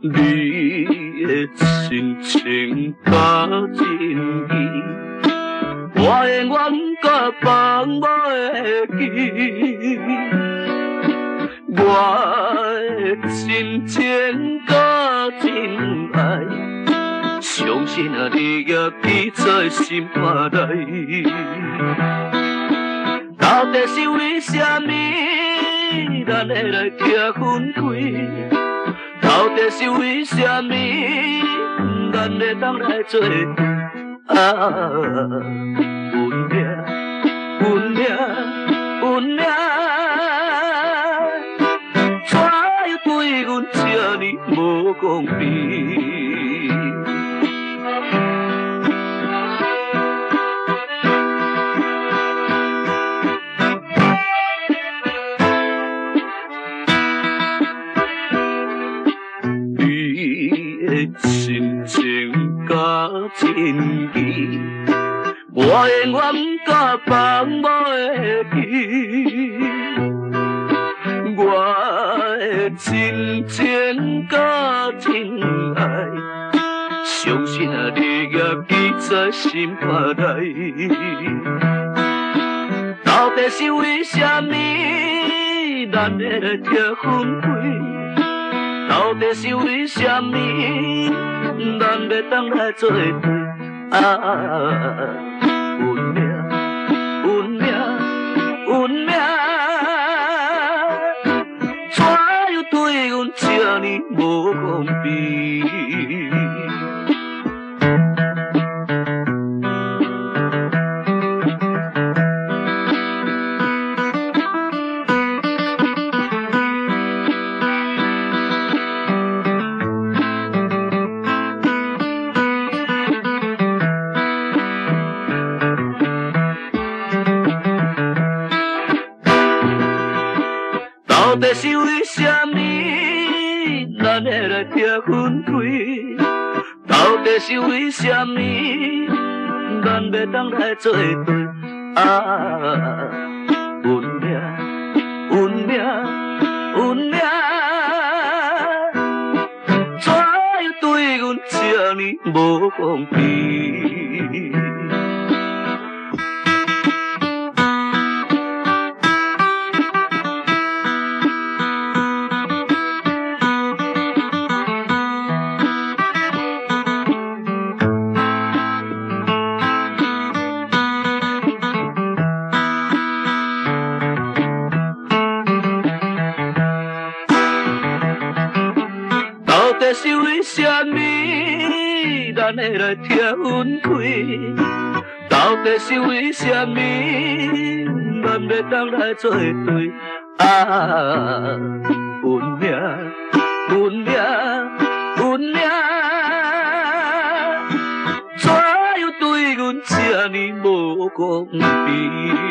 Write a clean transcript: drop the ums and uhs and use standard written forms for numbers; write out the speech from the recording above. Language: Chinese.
你的深情甲真意，我的愿甲放无会记。我的真情甲真爱，相信啊你也记在心肝内。到底是为虾米，咱会来拆分开？到底是为虾米，咱会当来做伙？运命，运命，运命，怎又对阮这呢无公平？深情甲真意，我的愿甲放无会记。我的真情甲真爱，相信啊你也记在心肝内。到底是为虾米，咱会来拆分开？到底是为虾米，咱要当来做伙？运命，运命，运命，怎又对阮这呢无公平？到底是为虾米，咱会来拆分开？到底是为虾米，咱要当来做伙？运命，运命，运命，怎又对阮这呢无公平？到底是为虾米，咱会来拆分开？到底是为虾米，咱要当来做伙？运命，运命，运命，怎又对阮这呢无公平？